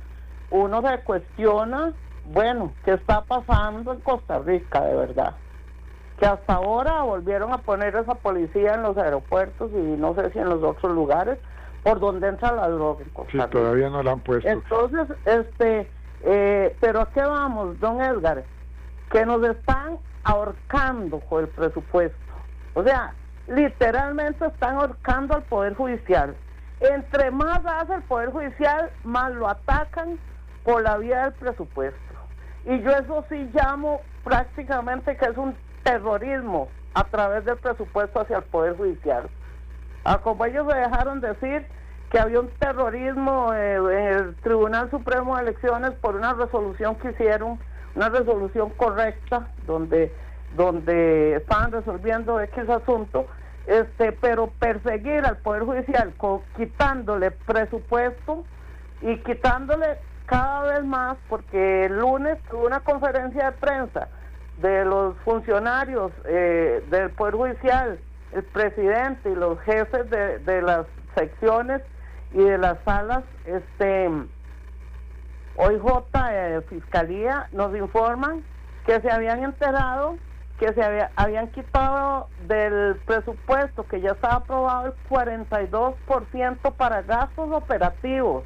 uno se cuestiona, bueno, ¿qué está pasando en Costa Rica de verdad? Que hasta ahora volvieron a poner esa policía en los aeropuertos y no sé si en los otros lugares por donde entra la droga en Costa Rica. Sí, todavía no la han puesto. Entonces, pero ¿a qué vamos, don Edgar? Que nos están ahorcando con el presupuesto. O sea, literalmente están ahorcando al Poder Judicial. Entre más hace el Poder Judicial, más lo atacan por la vía del presupuesto. Y yo eso sí llamo prácticamente que es un terrorismo a través del presupuesto hacia el Poder Judicial. Como ellos se dejaron decir que había un terrorismo en el Tribunal Supremo de Elecciones por una resolución que hicieron, una resolución correcta, donde estaban resolviendo X asunto, pero perseguir al Poder Judicial quitándole presupuesto y quitándole cada vez más, porque el lunes tuvo una conferencia de prensa de los funcionarios del Poder Judicial, el presidente y los jefes de las secciones y de las salas, OIJ, Fiscalía, nos informan que se habían enterado que habían quitado del presupuesto que ya estaba aprobado el 42% para gastos operativos.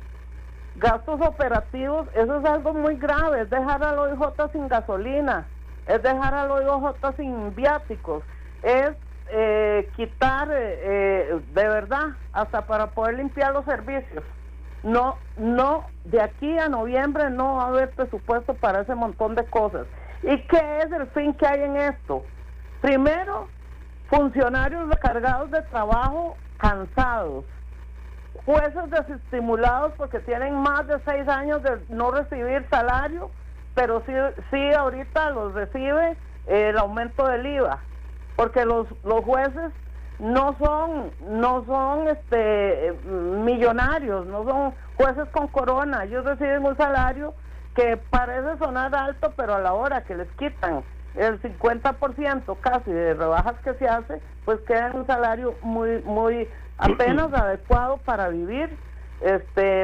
Gastos operativos, eso es algo muy grave, es dejar al OIJ sin gasolina. es dejar al OIJ sin viáticos, es quitar de verdad hasta para poder limpiar los servicios. No, de aquí a noviembre no va a haber presupuesto para ese montón de cosas. ¿Y qué es el fin que hay en esto? Primero, funcionarios recargados de trabajo cansados, jueces desestimulados porque tienen más de 6 años de no recibir salario, pero sí ahorita los recibe el aumento del IVA, porque los jueces no son millonarios, no son jueces con corona, ellos reciben un salario que parece sonar alto, pero a la hora que les quitan el 50% casi de rebajas que se hace, pues queda en un salario muy apenas adecuado para vivir,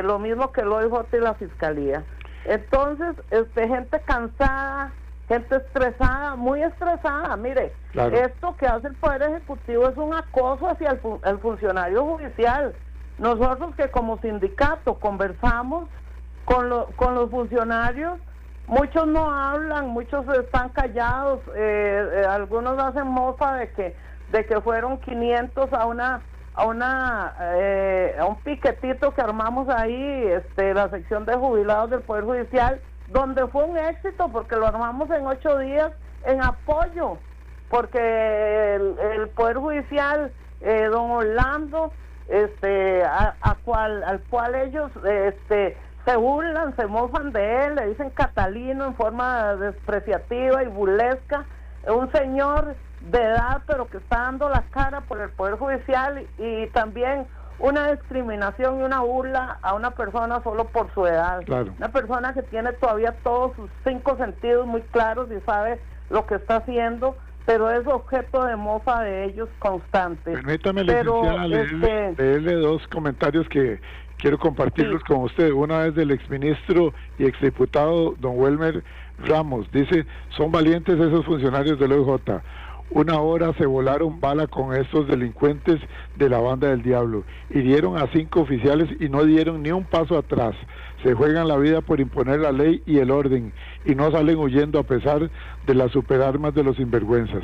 lo mismo que el OIJ y la Fiscalía. Entonces, gente cansada, gente estresada, muy estresada. Mire, claro, esto que hace el Poder Ejecutivo es un acoso hacia el funcionario judicial. Nosotros que como sindicato conversamos con los funcionarios, muchos no hablan, muchos están callados, algunos hacen mofa de que fueron 500 a un piquetito que armamos ahí, la sección de jubilados del Poder Judicial, donde fue un éxito porque lo armamos en 8 días en apoyo, porque el Poder Judicial, don Orlando, al cual ellos se burlan, se mofan de él, le dicen Catalino en forma despreciativa y burlesca, un señor de edad pero que está dando la cara por el Poder Judicial, y también una discriminación y una burla a una persona solo por su edad. Claro. Una persona que tiene todavía todos sus 5 sentidos muy claros y sabe lo que está haciendo, pero es objeto de mofa de ellos constante. Permítame, licenciada, leerle 2 comentarios que quiero compartirlos con usted. Una es del exministro y exdiputado don Welmer Ramos. Dice: son valientes esos funcionarios del OIJ. 1 hora se volaron bala con estos delincuentes de la banda del diablo. Hirieron a 5 oficiales y no dieron ni un paso atrás. Se juegan la vida por imponer la ley y el orden y no salen huyendo a pesar de las superarmas de los sinvergüenzas.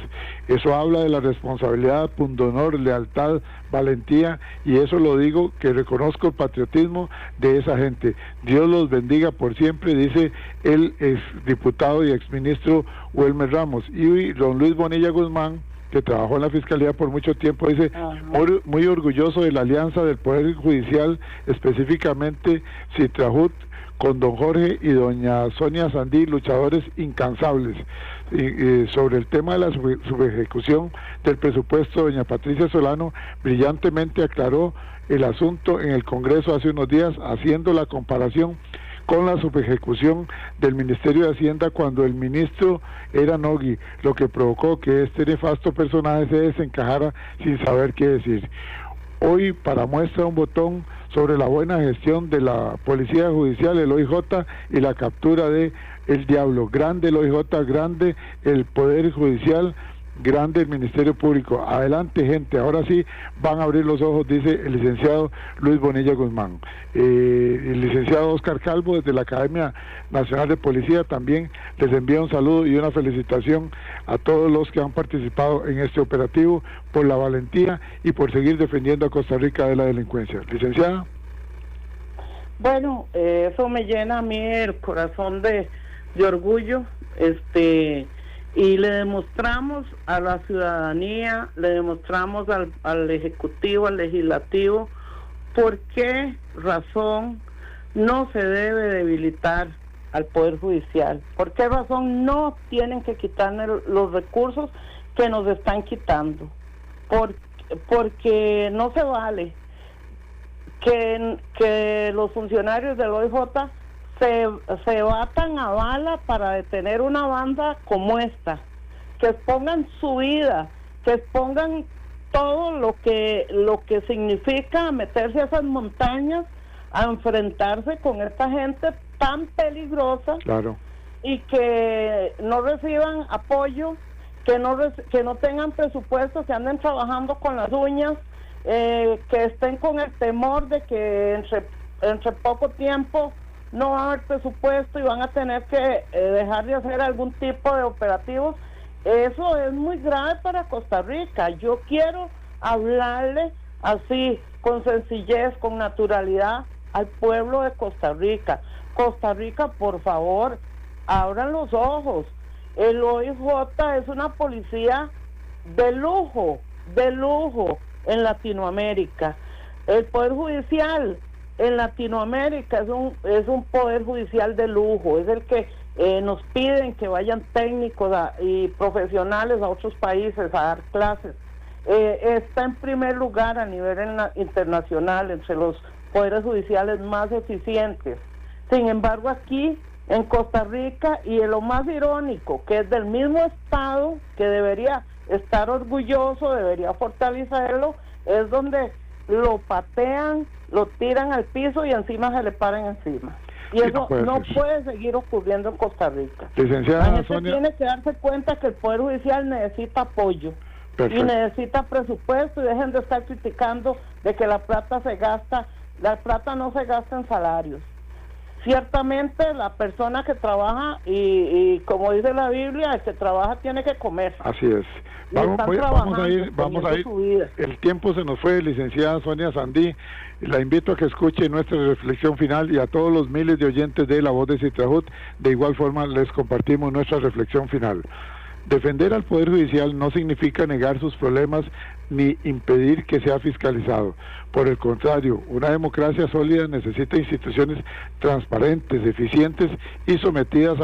Eso habla de la responsabilidad, pundonor, lealtad, valentía, y eso lo digo, que reconozco el patriotismo de esa gente. Dios los bendiga por siempre, dice el exdiputado y exministro Welmer Ramos. Y don Luis Bonilla Guzmán, que trabajó en la Fiscalía por mucho tiempo, dice: muy orgulloso de la alianza del Poder Judicial, específicamente Citrajut, con don Jorge y doña Sonia Sandí, luchadores incansables. Sobre el tema de la subejecución del presupuesto, doña Patricia Solano brillantemente aclaró el asunto en el Congreso hace unos días, haciendo la comparación con la subejecución del Ministerio de Hacienda cuando el ministro era Nogui, lo que provocó que este nefasto personaje se desencajara sin saber qué decir. Hoy, para muestra un botón sobre la buena gestión de la Policía Judicial, el OIJ, y la captura de el diablo. Grande el OIJ, grande el Poder Judicial, grande el Ministerio Público. Adelante, gente, ahora sí van a abrir los ojos, dice el licenciado Luis Bonilla Guzmán. El licenciado Oscar Calvo, desde la Academia Nacional de Policía, también les envía un saludo y una felicitación a todos los que han participado en este operativo por la valentía y por seguir defendiendo a Costa Rica de la delincuencia. Licenciada. Bueno, eso me llena a mí el corazón de orgullo, y le demostramos a la ciudadanía, le demostramos al Ejecutivo, al Legislativo, por qué razón no se debe debilitar al Poder Judicial, por qué razón no tienen que quitarle los recursos que nos están quitando, porque no se vale que los funcionarios del OIJ se batan a bala para detener una banda como esta, que expongan su vida, que expongan todo lo que significa meterse a esas montañas a enfrentarse con esta gente tan peligrosa. Claro. Y que no reciban apoyo, que no tengan presupuesto, que anden trabajando con las uñas, que estén con el temor de que entre poco tiempo no va a haber presupuesto y van a tener que dejar de hacer algún tipo de operativos. Eso es muy grave para Costa Rica. Yo quiero hablarle así, con sencillez, con naturalidad, al pueblo de Costa Rica. Costa Rica, por favor, abran los ojos. El OIJ es una policía de lujo en Latinoamérica. El Poder Judicial en Latinoamérica es un Poder Judicial de lujo, es el que nos piden que vayan técnicos y profesionales a otros países a dar clases. Está en primer lugar a nivel internacional entre los poderes judiciales más eficientes. Sin embargo, aquí en Costa Rica, y lo más irónico, que es del mismo Estado que debería estar orgulloso, debería fortalecerlo, es donde lo patean, lo tiran al piso y encima se le paran encima. Y eso no puede seguir ocurriendo en Costa Rica. Licenciada La gente Sonia, tiene que darse cuenta que el Poder Judicial necesita apoyo. Perfecto. Y necesita presupuesto, y dejen de estar criticando de que la plata no se gasta en salarios. Ciertamente la persona que trabaja y como dice la Biblia, el que trabaja tiene que comer. así es. Vamos a ir. El tiempo se nos fue, licenciada Sonia Sandí. La invito a que escuche nuestra reflexión final, y a todos los miles de oyentes de La Voz de Citrajut, de igual forma les compartimos nuestra reflexión final. Defender al Poder Judicial no significa negar sus problemas ni impedir que sea fiscalizado. Por el contrario, una democracia sólida necesita instituciones transparentes, eficientes y sometidas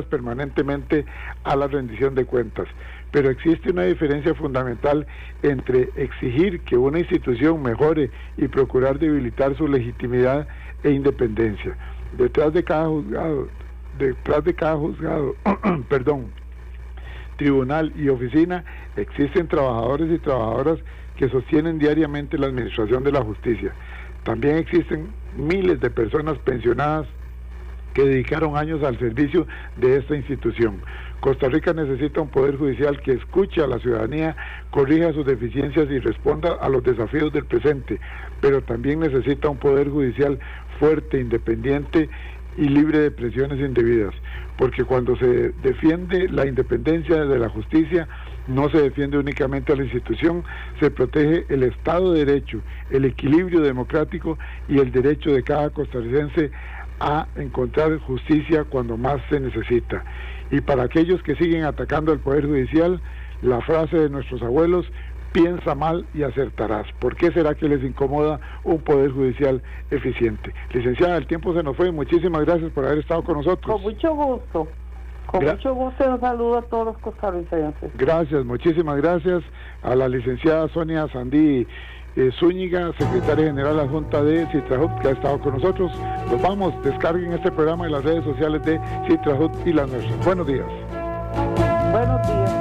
permanentemente a la rendición de cuentas. Pero existe una diferencia fundamental entre exigir que una institución mejore y procurar debilitar su legitimidad e independencia. Detrás de cada juzgado, tribunal y oficina, existen trabajadores y trabajadoras que sostienen diariamente la administración de la justicia. También existen miles de personas pensionadas que dedicaron años al servicio de esta institución. Costa Rica necesita un Poder Judicial que escuche a la ciudadanía, corrija sus deficiencias y responda a los desafíos del presente, pero también necesita un Poder Judicial fuerte, independiente y libre de presiones indebidas, porque cuando se defiende la independencia de la justicia, no se defiende únicamente a la institución, se protege el Estado de Derecho, el equilibrio democrático y el derecho de cada costarricense a encontrar justicia cuando más se necesita. Y para aquellos que siguen atacando al Poder Judicial, la frase de nuestros abuelos: piensa mal y acertarás. ¿Por qué será que les incomoda un Poder Judicial eficiente? Licenciada, el tiempo se nos fue. Muchísimas gracias por haber estado con nosotros. Con mucho gusto. Mucho gusto, y un saludo a todos los costarricenses. Gracias, muchísimas gracias a la licenciada Sonia Sandí Zúñiga, secretaria general adjunta de Citrajut, que ha estado con nosotros. Nos vamos, descarguen este programa en las redes sociales de Citrajut y las nuestras. Buenos días. Buenos días.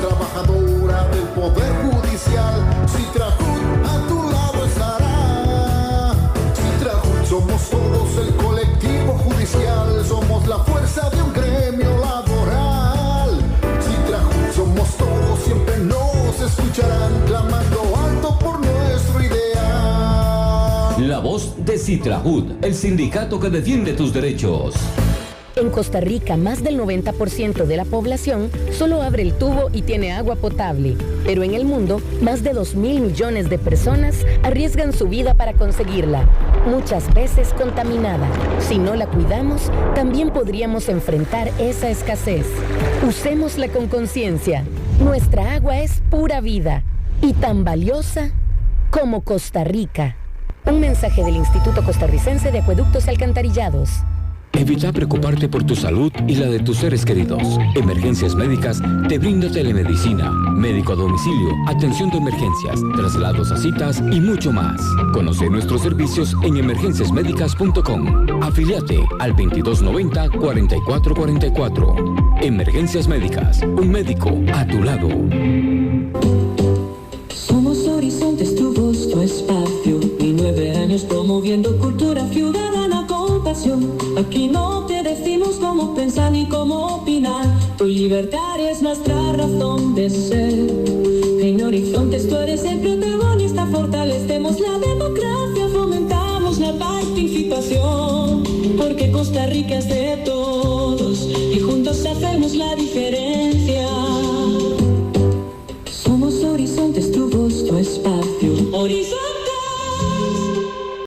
Trabajadora del Poder Judicial, Citrajut a tu lado estará. Citrajut somos todos el colectivo judicial, somos la fuerza de un gremio laboral. Citrajut somos todos, siempre nos escucharán, clamando alto por nuestro ideal. La Voz de Citrajut, el sindicato que defiende tus derechos. En Costa Rica, más del 90% de la población solo abre el tubo y tiene agua potable. Pero en el mundo, más de 2.000 millones de personas arriesgan su vida para conseguirla, muchas veces contaminada. Si no la cuidamos, también podríamos enfrentar esa escasez. Usémosla con conciencia. Nuestra agua es pura vida y tan valiosa como Costa Rica. Un mensaje del Instituto Costarricense de Acueductos y Alcantarillados. Evita preocuparte por tu salud y la de tus seres queridos. Emergencias Médicas te brinda telemedicina, médico a domicilio, atención de emergencias, traslados a citas y mucho más. Conoce nuestros servicios en emergenciasmedicas.com. Afíliate al 2290-4444. Emergencias Médicas, un médico a tu lado. Somos Horizontes, tu voz, tu espacio, y 9 años promoviendo cultura ciudadana con pasión. Aquí no te decimos cómo pensar ni cómo opinar, tu libertad es nuestra razón de ser. Horizontes, tú eres el protagonista, fortalecemos la democracia, fomentamos la participación, porque Costa Rica es de todos y juntos hacemos la diferencia. Somos Horizontes, tu voz, tu espacio. Horizonte.